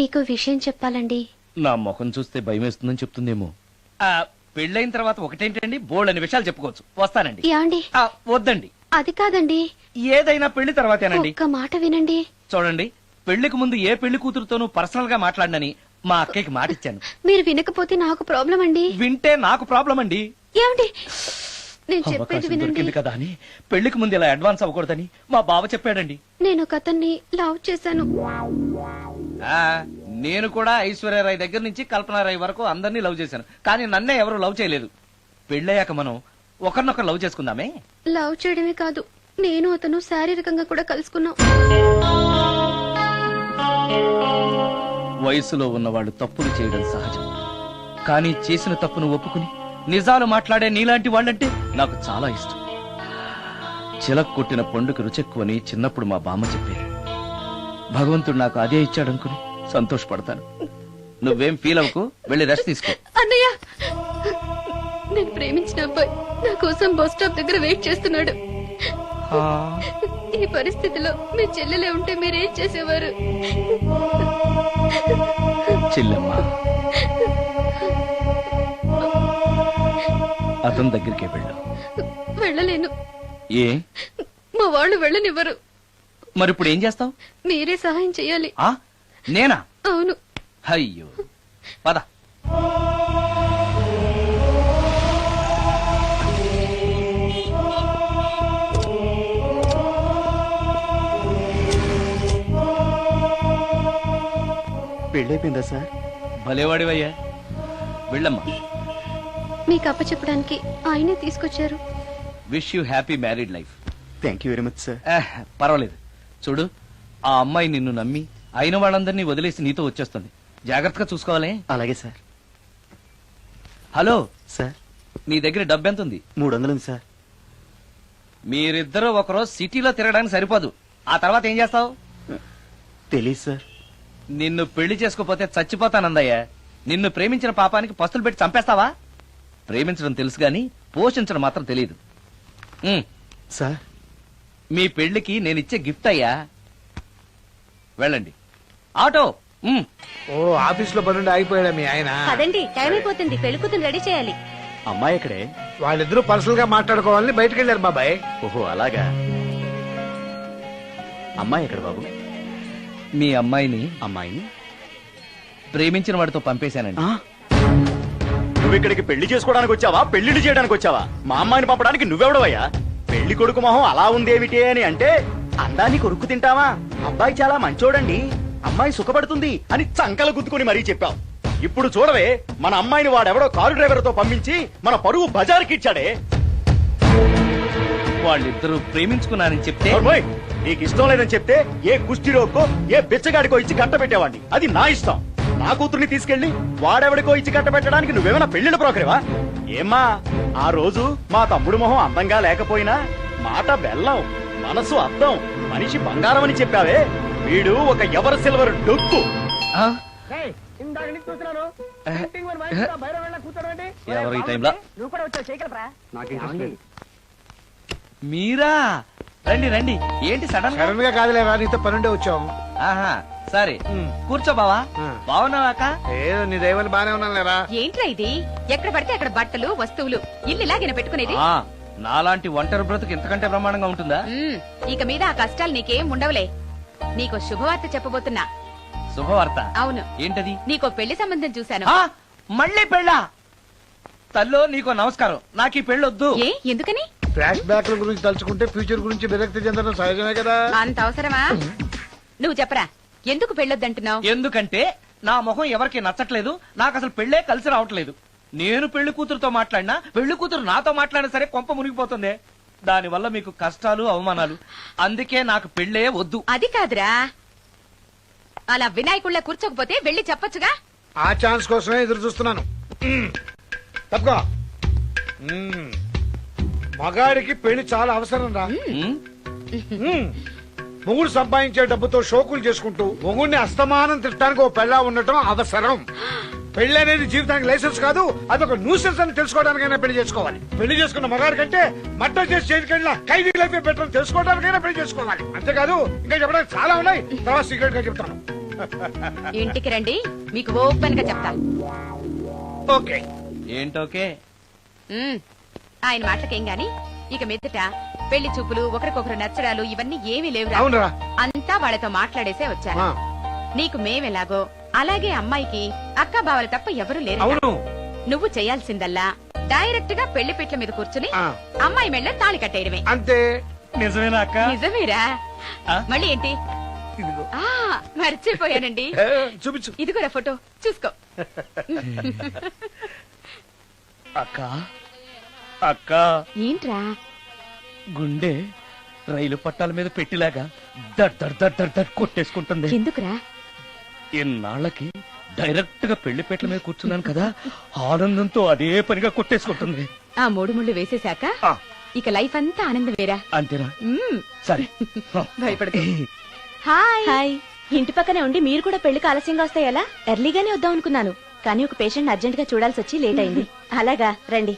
మీకు విషయం చెప్పాలండి. నా ముఖం చూస్తే భయం వేస్తుందని చెప్తుందేమో. పెళ్ళైన తర్వాత ఒకటేంటండి, బోల్డ్ అనే విషయాలు చెప్పుకోవచ్చు. వస్తానండి. యాండి? వద్దండి. అది కాదండి, ఏదైనా పెళ్లి తర్వాతేనండి. ఒక్క మాట వినండి. చూడండి, పెళ్లికి ముందు ఏ పెళ్లి కూతురుతోనూ పర్సనల్ గా మాట్లాడనని మా అక్కకి మాట ఇచ్చాను. మీరు వినకపోతే నాకు ప్రాబ్లం అండి. వింటే నాకు ప్రాబ్లం అండి. ఏమండి, నేను చెప్పేది అవకాశం వినండి. దొరికింది కదా అని పెళ్లికి ముందు ఇలా అడ్వాన్స్ అవ్వకూడదని మా బావ చెప్పాడండి. నేను ఒక అతన్ని లవ్ చేశాను. నేను కూడా ఐశ్వర్యరాయ్ దగ్గర నుంచి కల్పనారాయ్ వరకు అందరినీ లవ్ చేశాను, కానీ నన్నే ఎవరు లవ్ చేయలేదు. పెళ్ళయ్యాక మనం ఒకరినొకరు లవ్ చేసుకుందామే. లవ్ చేయడమే కాదు, నేను అతను శారీరకంగా కూడా కలుసుకున్నాం. వయసులో ఉన్నవాళ్ళు తప్పులు చేయడం సహజం, కానీ చేసిన తప్పును ఒప్పుకుని నిజాలు మాట్లాడే నీలాంటి వాళ్ళంటే నాకు చాలా ఇష్టం. చిలక్ కొట్టిన పండుగ రుచెక్కువని చిన్నప్పుడు మా బామ్మ చెప్పేది. భగవంతుడు నాకు అదే ఇచ్చాడనుకుని సంతోషపడతాను. నువ్వేం ఫీల్ అవ్వకు, వెళ్ళి రెస్ట్ తీసుకో. అన్నయ్య, నేను ప్రేమించిన అబ్బాయి నా కోసం బస్ స్టాప్ దగ్గర వెయిట్ చేస్తున్నాడు. ఈ పరిస్థితిలో మీ చెల్లెలే ఉంటే మీరేం చేసేవారు? చెల్లెమ్మా, అతని దగ్గరికే వెళ్ళు. వెళ్ళలేను. ఏ? మా వాళ్ళు వెళ్ళనివ్వరు. మరి ఇప్పుడు ఏం చేస్తావు? మీరే సహాయం చెయ్యాలి. నేనా? అవును. అయ్యో, పద. పెళ్ళైపోయిందా సార్? భలేవాడివయ్యా, వెళ్ళమ్మా. మీకు అప్పచెప్పడానికి ఆయనే తీసుకొచ్చారు. Wish you happy married life. Thank you very much sir. పర్వాలేదు. చూడు, ఆ అమ్మాయి నిన్ను నమ్మి అయిన వాళ్ళందరినీ వదిలేసి నీతో వచ్చేస్తుంది. జాగ్రత్తగా చూసుకోవాలి. అలాగే సార్. హలో సార్, నీ దగ్గర డబ్బు ఎంత ఉంది? 300 ఉంది సార్. మీరిద్దరూ ఒకరోజు సిటీలో తిరగడానికి సరిపోదు. ఆ తర్వాత ఏం చేస్తావు? తెలీదు సార్. నిన్ను పెళ్లి చేసుకోపోతే చచ్చిపోతానందయ్యా. నిన్ను ప్రేమించిన పాపానికి పస్తులు పెట్టి చంపేస్తావా? ప్రేమించడం తెలుసు గాని పోషించడం మాత్రం తెలియదు. సార్, మీ పెళ్లికి నేనిచ్చే గిఫ్ట్ అయ్యా. వెళ్ళండి. ఆటో. ఓ, ఆఫీస్ లో పనుండి ఆగిపోయాడా మీ ఆయన? కదండి, టైం అయిపోతుంది. పెళ్లి కూతురు రెడీ చేయాలి. అమ్మాయి ఎక్కడే? వాళ్ళిద్దరూ పర్సనల్ గా మాట్లాడుకోవాలని బయటకు వెళ్ళారు బాబాయ్. ఓహో, అలాగా. అమ్మాయి ఎక్కడ బాబు? మీ అమ్మాయిని అమ్మాయిని ప్రేమించిన వాడితో పంపేశానండి. నువ్వు ఇక్కడికి పెళ్లి చేసుకోవడానికి వచ్చావా, పెళ్లిళ్ళు చేయడానికి వచ్చావా? మా అమ్మాయిని పంపడానికి నువ్వెవడవయ్యా? పెళ్లి కొడుకు మొహం అలా ఉందేమిటి అని అంటే అందాన్ని కొరుక్కు తింటావా? అబ్బాయి చాలా మంచోడండి, అమ్మాయి సుఖపడుతుంది అని చంకలు గుద్దుకుని మరీ చెప్పావు. ఇప్పుడు చూడవే, మన అమ్మాయిని వాడెవడో కారు డ్రైవర్ తో పంపించి మన పరువు బజార్కి ఇచ్చాడే. వాళ్ళిద్దరూ ప్రేమించుకున్నారని చెప్తే, నీకు ఇష్టం లేదని చెప్తే ఏ కుష్టిరోకో ఏ బిచ్చగాడికో ఇచ్చి కట్టబెట్టేవాడిని. అది నా ఇష్టం. నా కూతుర్ని తీసుకెళ్లి వాడెవడికో ఇచ్చి కట్టబెట్టడానికి నువ్వేమైనా పెళ్లిళ్ళ బ్రోకరేవా? ఏమ్మా, ఆ రోజు మా తమ్ముడు మొహం అందంగా లేకపోయినా మాట బెల్లం, మనసు అద్దం, మనిషి బంగారం అని చెప్పావే. వీడు ఒక ఎవరు సిల్వర్ డొక్కు. ఎవరు ఈ టైంలో? మీరా? రండి రండి. ఏంటి సడన్ గా కాదులేరా, నీతో పనుండే వచ్చాం. ఆహా, సరే కూర్చో బావా. బాగున్నావాక? ఏదో నీ దైవాన్ని బానే ఉన్నాను లేరా. ఏంట్రా ఇది? ఎక్కడ పడితే అక్కడ బట్టలు వస్తువులు ఇల్లు ఇలాగైనా పెట్టుకునేది? నాలాంటి ఒంటరి బ్రతుకు ఇంతకంటే బ్రహ్మాండంగా ఉంటుందా? ఇక మీద ఆ కష్టాలు నీకేం ఉండవులే. నీకో శుభవార్త చెప్పబోతున్నా. శుభవార్త? అవును. ఏంటది? నీకో పెళ్లి సంబంధం చూశాను. మళ్ళీ పెళ్ళా? తల్లో నీకో నమస్కారం, నాకు ఈ పెళ్ళొద్దు. ఏ, ఎందుకని? ఫ్లాష్ బ్యాక్ గురించి తలుచుకుంటే ఫ్యూచర్ గురించి విరక్తి చెందడం సహజమే కదా. అంత అవసరమా? నువ్వు చెప్పరా, ఎందుకు పెళ్ళొద్దంటున్నావు? ఎందుకంటే నా మొహం ఎవరికి నచ్చట్లేదు. నాకు అసలు పెళ్లే కలిసి రావట్లేదు. నేను పెళ్లి కూతురుతో మాట్లాడినా, పెళ్లి కూతురు నాతో మాట్లాడినా సరే కొంప మునిగిపోతుంది. దానివల్ల మీకు కష్టాలు, అవమానాలు. అందుకే నాకు పెళ్లే వద్దు. అది కాదురా, అలా వినాయకుళ్ళ కూర్చోకపోతే వెళ్ళి చెప్పొచ్చుగా. ఆ ఛాన్స్ కోసమే ఎదురు చూస్తున్నాను. తప్పుకో. మగాడికి పెళ్లి చాలా అవసరం రా. మొగుడు సంపాదించే డబ్బుతో షోకులు చేసుకుంటూ మొగుడిని అస్తమానం తిట్టడానికి ఓ పెళ్ళా ఉండటం అవసరం. పెళ్లి అనేది జీవితానికి లైసెన్స్ కాదు, అదొక న్యూసెన్స్ అని తెలుసుకోవడానికైనా పెళ్లి చేసుకోవాలి. పెళ్లి చేసుకున్న మగాడి కంటే మట్టం చేసి చేతికెళ్ళిన ఖైదీ లైఫ్ బెటర్ తెలుసుకోవడానికైనా పెళ్లి చేసుకోవాలి. అంతేకాదు ఇంకా చెప్పడానికి చాలా ఉన్నాయి, తర్వాత సీక్రెట్ గా చెప్తాను. ఇంటికి రండి, మీకు ఓపెన్ గా చెప్తా. ఓకే. ఏంటోకే? ఉమ్, ఆయన మాటలకేం గాని ఇక మీదట పెళ్లి చూపులు, ఒకరికొకరు నచ్చడాలు ఇవన్నీ ఏమీ లేవురా. అవునరా. అంతా వాళ్ళతో మాట్లాడేసే వచ్చాను. ఆ, నీకు మేమెలాగో అలాగే అమ్మాయికి అక్క బావలు తప్ప ఎవరు లేరు. అవును. నువ్వు చేయాల్సిందల్లా డైరెక్ట్ గా పెళ్లి పిట్ల మీద కూర్చుని ఆ. అమ్మాయి మెళ్ళ తాళి కట్టేయడమే. అంతే. నిజమేనా అక్క? నిజమేరా. ఆ? మళ్ళీ ఏంటి? ఇదిగో. ఆ మర్చిపోయానండి. చూపించు. ఇదిగోరా ఫోటో చూసుకో. అక్క అక్క, ఏంట్రా? గుండె రైలు పట్టాల మీద పెట్టిలాగా దడ్ దడ్ దడ్ దడ్ దడ్ కొట్టేసుకుంటుంది. ఎందుకురా? ఇన్నాళ్ళకి డైరెక్ట్ గా పెళ్లి పెట్ల మీద కూర్చున్నాను కదా, ఆనందంతో అదే పనిగా కొట్టేసుకుంటుంది. ఆ 3 ముళ్ళు వేసేశాక ఆ, ఇక లైఫ్ అంతా ఆనందమేరా. అంతేనా? మ్మ్. సరే. భయపడకు. హాయ్. హాయ్. ఇంటి పక్కనే ఉండి మీరు కూడా పెళ్లికి ఆలస్యంగా వస్తే ఎలా? ఎర్లీగానే వద్దాం అనుకున్నాను, కానీ ఒక పేషెంట్ అర్జెంట్ గా చూడాల్సి వచ్చి లేట్ అయింది. అలాగా రండి.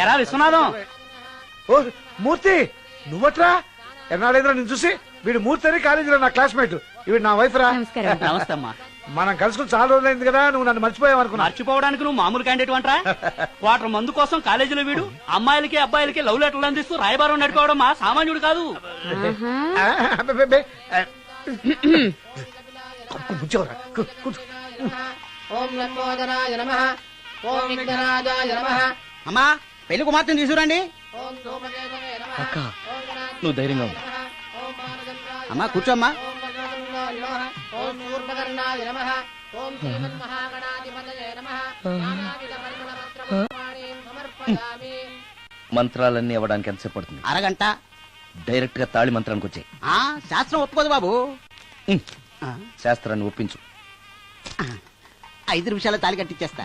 ఎరా విశ్వనాథం, ఓ మూర్తి, నువ్వట్రా? ఎన్నాడైందిరా నేను చూసి? వీడు మూర్తి అని కాలేజీలో నా క్లాస్మేట్, ఇవి నా వైఫ్ రా. నమస్కారం. నమస్తే అమ్మా. మనం కలుసుకుని చాలా రోజులైంది కదా, నువ్వు నన్ను మర్చిపోయావు అనుకున్నా. మర్చిపోవడానికి నువ్వు మామూలు క్యాండిడేట్ అంటరా? క్వార్టర్ మందు కోసం కాలేజీలో వీడు అమ్మాయిలకి అబ్బాయిలకి లవ్ లెటర్లు అందిస్తూ రాయబారం నడుకోవడం మా సామాన్యుడు కాదు. ఆ, అబ్బబ్బబ్బే. కూర్చోరా, కూర్చో. ఓం లంబోదరాయ నమః ఓం విఘ్నరాజాయ నమః అమ్మా పెళ్లి కుమార్తెను తీసుకురండి. ఓం ధూమకేతవే నమః అక్క, నువ్వు ధైర్యంగా ఉంది. ఓం మానదండాయ అమ్మా కూర్చోమ్మా. ఓం వజ్రతుండాయ నమః ఓం శూర్పకర్ణాయ నమః ఓం శ్రీమన్మహాగణాధిపతయే నమః నానావిధ పరిమళపత్రపుష్పాణీం సమర్పయామి. మంత్రాలన్నీ అవ్వడానికి ఎంతసేపు పడుతుంది? అరగంట. డైరెక్ట్ గా తాళి మంత్రానికి వచ్చాయి. ఆ శాస్త్రం ఒప్పుకోదు బాబు. ఆ, శాస్త్రాన్ని ఒప్పించు. 5 నిమిషాలు తాళి కట్టించేస్తా.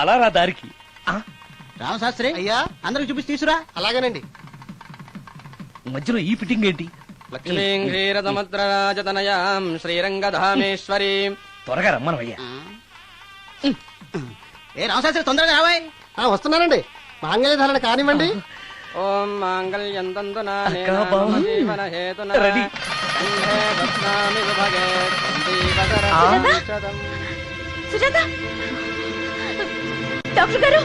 అలా రా దారికి. రామశాస్త్రి అయ్యా, అందరికి చూపించి తీసురా. అలాగేనండి. మధ్యలో ఈ ఫిట్టింగ్ ఏంటి? లక్ష్మీం క్షీరసముద్రరాజతనయాం శ్రీరంగధామేశ్వరీం. త్వరగా రమ్మనవయ్యా. ఏ రామశాస్త్రి తొందరగా రావాయ్. వస్తున్నానండి. మాంగళ్యధారణ కానివ్వండి. ఓం మాంగళ్యం తంతునా అక్కా, బావ. జీవన హేతునా రెడీ. కంఠే బధ్నామి విభగే శతం. సుజాత, డాక్టర్ గారు,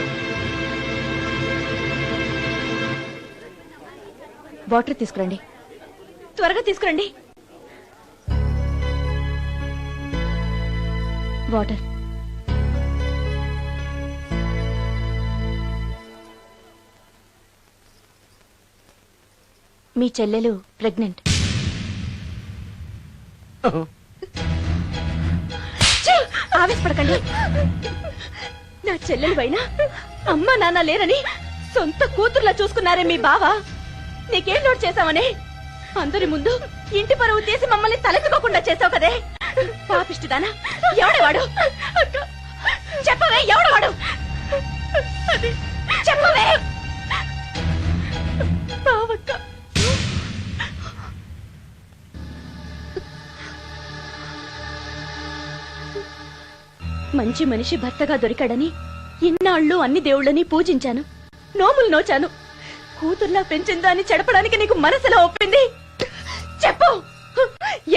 వాటర్ తీసుకురండి. త్వరగా తీసుకురండి. వాటర్. మీ చెల్లెలు ప్రెగ్నెంట్. ఆవేశపడకండి. నా చెల్లెలు పైన అమ్మ నాన్న లేరని సొంత కూతుర్లా చూసుకున్నారే మీ బావ. నీకేం లోటు చేశావనే? అందరి ముందు ఇంటి పరువు తీసి మమ్మల్ని తలెత్తుకోకుండా చేసావు కదే. పాపిష్టిదానా? ఎవడేవాడు? చెప్పవే, ఎవడవాడు? చెప్పవే. బావక్క, మంచి మనిషి భర్తగా దొరికాడని ఇన్నాళ్ళు అన్ని దేవుళ్ళని పూజించాను, నోములు నోచాను. కూతుర్లా పెంచిందాన్ని చెడపడానికి నీకు మనసులో ఒప్పింది. చెప్పు,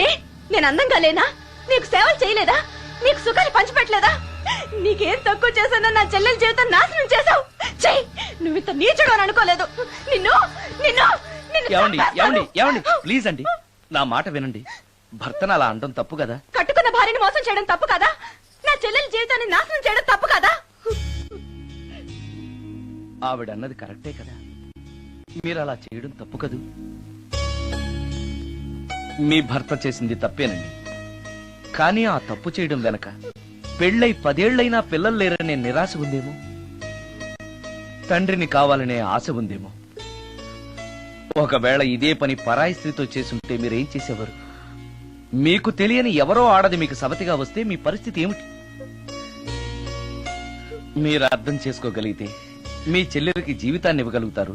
ఏ నేను అందంగా లేనా? నీకు సేవలు చేయలేదా? నీకు సుఖాలు పంచిపెట్టలేదా? నీకేం తక్కువ చేశానో నా చెల్లెల జీవితం నాశనం చేశావు. చెయ్యి, నువ్వు ఇంత నీచుడు అని అనుకోలేదు. నిన్ను నిన్ను నిన్ను ఏమండి చంపేస్తాను. ఏమండి ఏమండి ప్లీజ్ అండి, నా మాట వినండి. భర్తను అలా అనడం తప్పు కదా? కట్టుకున్న భార్యని మోసం చేయడం తప్పు కదా? నా చెల్లెల జీవితాన్ని నాశనం చేయడం తప్పు కదా? ఆవిడ అన్నది కరెక్టే కదా, మీరు అలా చేయడం తప్పు కదూ. మీ భర్త చేసింది తప్పేనండి, కానీ ఆ తప్పు చేయడం వెనక పెళ్ళై 10 ఏళ్లైనా పిల్లలు లేరనే నిరాశ ఉందేమో, తండ్రిని కావాలనే ఆశ ఉందేమో. ఒకవేళ ఇదే పని పరాయి స్త్రీతో చేసుంటే మీరేం చేసేవారు? మీకు తెలియని ఎవరో ఆడది మీకు సవతిగా వస్తే మీ పరిస్థితి ఏమిటి? మీరు అర్థం చేసుకోగలిగితే మీ చెల్లెలకి జీవితాన్ని ఇవ్వగలుగుతారు,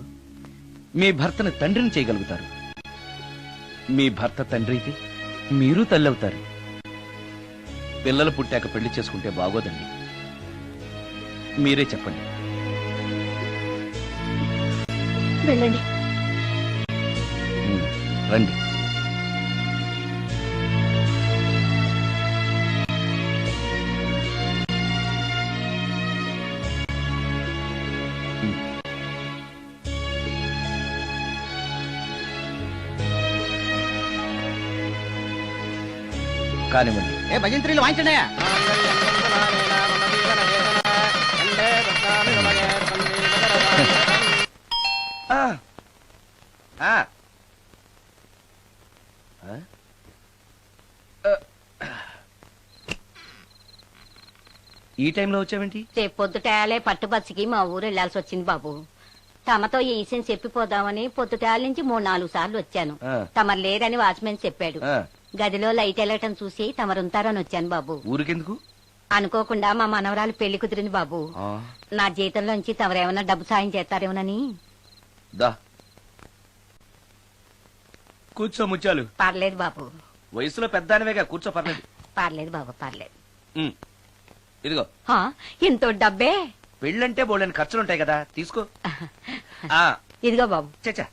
మీ భర్తను తండ్రిని చేయగలుగుతారు. మీ భర్త తండ్రి అయితే మీరు తల్లి అవుతారు. పిల్లలు పుట్టాక పెళ్లి చేసుకుంటే బాగోదండి. మీరే చెప్పండి. వెళ్ళండి. రండి. కానివ్వండి. ఏ భజంత్రీలు వాయించండి. ఆ. ఆ. ఆ? ఈ టైంలో వచ్చావేంటి? రేపు పొద్దుటాలే పట్టుబస్సుకి మా ఊరు వెళ్లాల్సి వచ్చింది బాబు. తమతో ఈ విషయం చెప్పిపోదామని పొద్దుటాల నుంచి 3-4 సార్లు వచ్చాను. ఆ. తమరు లేరని వాచ్మెన్ చెప్పాడు. ఆ. గదిలో లైట్ వెళ్ళటం చూసి తమరుంటారని వచ్చాను బాబు. ఊరికెందుకు? అనుకోకుండా మా మనవరాలు పెళ్లి కుదిరింది బాబు. ఆ. నా జీతంలోంచి తమరేమన్నా డబ్బు సాయం చేస్తారేమోనని. దా కూర్చో ముత్యాలు. పర్లేదు బాబు, వయసులో పెద్దానివేగా, కూర్చో, పర్లేదు. పర్లేదు బాబు, పర్లేదు. ఉమ్. ఇదిగో హా, ఎంతో డబ్బే. పెళ్ళంటే బోళ్ళని ఖర్చులుంటాయి కదా, తీసుకో. ఆ. ఇదిగో బాబు. చచ్చా,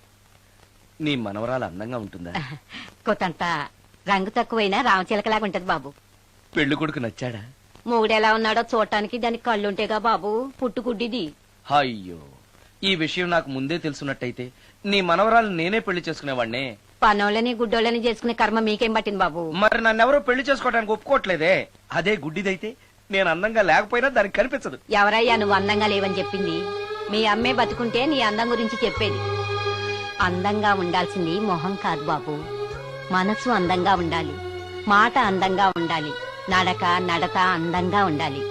నీ మనవరాలు అందంగా ఉంటుందా? కొత్తంత రంగు తక్కువైనా రామచిలకలాగా ఉంటది బాబు. పెళ్లి కొడుకు నచ్చాడా? మూడెలా ఉన్నాడో చూడటానికి దానికి కళ్ళుంటేగా బాబు, పుట్టుకుడ్డిది. అయ్యో, ఈ విషయం నాకు ముందే తెలుసున్నట్టయితే నీ మనవరాలు నేనే పెళ్లి చేసుకునేవాడినే. పనోళ్ళని గుడ్డోళ్ళని చేసుకునే కర్మ మీకేం పట్టింది బాబు? మరి నన్నెవరో పెళ్లి చేసుకోవడానికి ఒప్పుకోవట్లేదే. అదే గుడ్డిదైతే నేను అందంగా లేకపోయినా దానికి కనిపించదు. ఎవరయ్యా నువ్వు అందంగా లేవని చెప్పింది? మీ అమ్మే బతుకుంటే నీ అందం గురించి చెప్పేది. అందంగా ఉండాల్సింది మొహం కాదు బాబు, మనసు అందంగా ఉండాలి, మాట అందంగా ఉండాలి, నడత అందంగా ఉండాలి.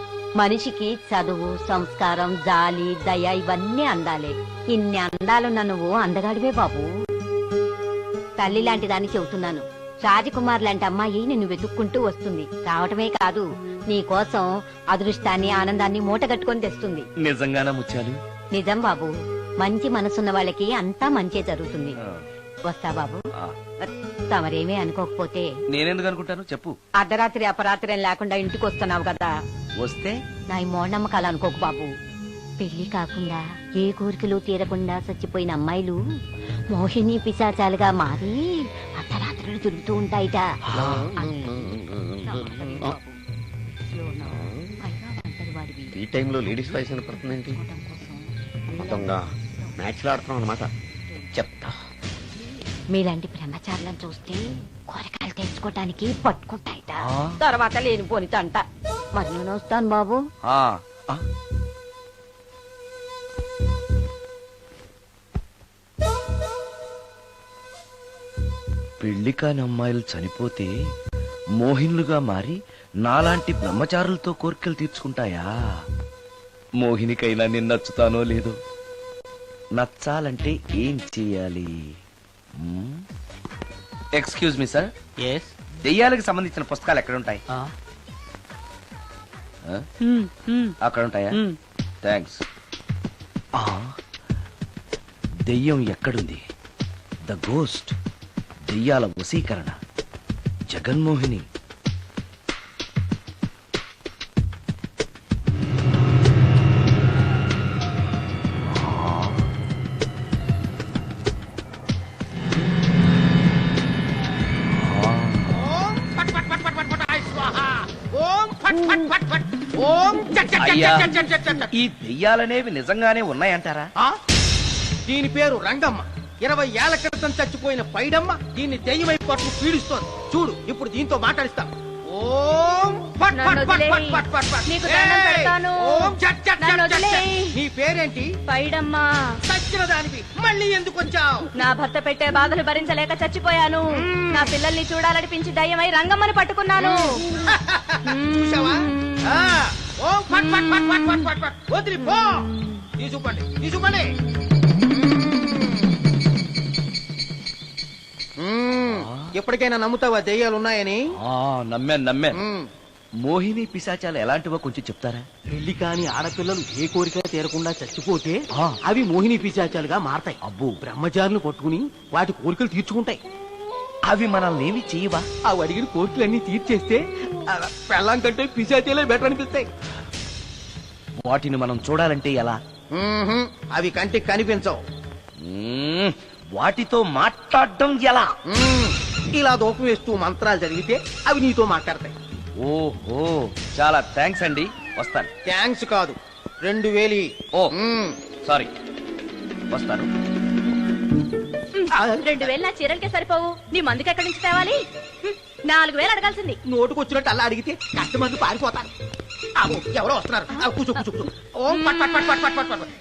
మనిషికి చదువు, సంస్కారం, జాలి, దయ ఇవన్నీ అందాలే. ఇన్ని అందాలున్న నువ్వు అందగాడివే బాబు. తల్లి లాంటి దాన్ని చెబుతున్నాను. రాజకుమార్ లాంటి అమ్మాయి నిన్ను వెతుక్కుంటూ వస్తుంది. రావటమే కాదు, నీ కోసం అదృష్టాన్ని, ఆనందాన్ని మూటగట్టుకొని తెస్తుంది. నిజంగానా ముత్యాలు? నిజం బాబు, మంచి మనసున్న వాళ్ళకి అంతా మంచే జరుగుతుంది. వస్తా బాబు. తమరేమీ అనుకోకపోతే. నేనెందుకు అనుకుంటాను, చెప్పు. అర్ధరాత్రి అపరాత్రి అని లేకుండా ఇంటికి వస్తున్నావు కదా, వస్తే నా ఈ మూఢనమ్మకాలు అనుకోకు బాబు. పెళ్లి కాకుండా ఏ కోరికలు తీరకుండా చచ్చిపోయిన అమ్మాయిలు మోహిని పిశాచాలుగా మారి అర్ధరాత్రులు తిరుగుతూ ఉంటాయిట. ఈ టైంలో లేడీస్ వాయిస్ వినపడుతుందేంటి? మొత్తంగా మ్యాచ్లు ఆడుతున్నాం అనమాట. చెప్తా. మీలాంటి బ్రహ్మచారులను చూస్తే కోరికలు తెచ్చుకోవటానికి పట్టుకుంటాయిట. తర్వాత లేనిపోని తంట. మరి నేను వస్తాను బాబు. ఆ. పెళ్లి కాని అమ్మాయిలు చనిపోతే మోహినులుగా మారి నాలాంటి బ్రహ్మచారులతో కోరికలు తీర్చుకుంటాయా? మోహినికైనా నేను నచ్చుతానో లేదో. నచ్చాలంటే ఏం చెయ్యాలి? ఎక్స్క్యూజ్ మీ సార్, దెయ్యాలకు సంబంధించిన పుస్తకాలు ఎక్కడుంటాయి? అక్కడ ఉంటాయా? థ్యాంక్స్. దెయ్యం ఎక్కడుంది? ద గోస్ట్, దెయ్యాల వశీకరణ, జగన్మోహిని. అయ్యా, ఈ దెయ్యాలనేవి నిజంగానే ఉన్నాయంటారా? దీని పేరు రంగమ్మ. 20 ఏళ్ల క్రితం చచ్చిపోయిన పైడమ్మ దీన్ని దెయ్యమై పట్టు పీడిస్తోంది. చూడు, ఇప్పుడు దీంతో మాట్లాడిస్తా. ఓం ఫట్ ఫట్ ఫట్ ఫట్ ఫట్ ఫట్ ఫట్. నీకు దండం పెడతాను. ఓం చట్ చట్ నన్ను చట్ చట్. వదిలేయ్. నీ పేరేంటి? పైడమ్మా. చచ్చిన దానివి మళ్ళీ ఎందుకు వచ్చావు? నా భర్త పెట్టే బాధలు భరించలేక చచ్చిపోయాను. నా పిల్లల్ని చూడాలనిపించి దయ్యమై రంగమ్మని పట్టుకున్నాను. చూసావా? ఓం ఫట్ ఫట్ ఫట్ ఫట్ ఫట్ ఫట్ ఫట్. వదిలి పో. తీసుకుపండి, తీసుకుపండి. ఎప్పటికైనా నమ్ముతావా దెయ్యాలు ఉన్నాయని? నమ్మాను. మోహిని పిశాచాలు ఎలాంటివో కొంచెం చెప్తారా? పెళ్లి కాని ఆడపిల్లలు ఏ కోరిక తీరకుండా చచ్చిపోతే అవి మోహిని పిశాచాలుగా మారతాయి. అబ్బో, బ్రహ్మచారులు పట్టుకుని వాటి కోరికలు తీర్చుకుంటాయి. అవి మనల్ని ఏమి చెయ్యవా? అవి అడిగిన కోరికలన్నీ తీర్చేస్తే పెళ్ళం కంటే పిశాచాలే బెటర్ అనిపిస్తాయి. వాటిని మనం చూడాలంటే ఎలా? అవి కంటికి కనిపించవు. వాటితో మాట్లాడడం ఎలా? ఇలా దూపం వేస్తూ మంత్రాలు చదివితే అవి నీతో మాట్లాడతాయి. ఓహో, చాలా థ్యాంక్స్ అండి, వస్తాను. థ్యాంక్స్ కాదు, 2000. ఓ సారీ, వస్తాను. 2000 నా చీరలకే సరిపోవు. నీ మందుకి ఎక్కడి నుంచి తేవాలి? 4000 అడగాల్సింది. నోటుకు వచ్చినట్టు అలా అడిగితే కస్టమర్లు పారిపోతారు. ఎవరో వస్తున్నారు. కూర్చో కూర్చో కూర్చో. ఓం పట్ పట్ పట్ పట్ పట్ పట్ పట్.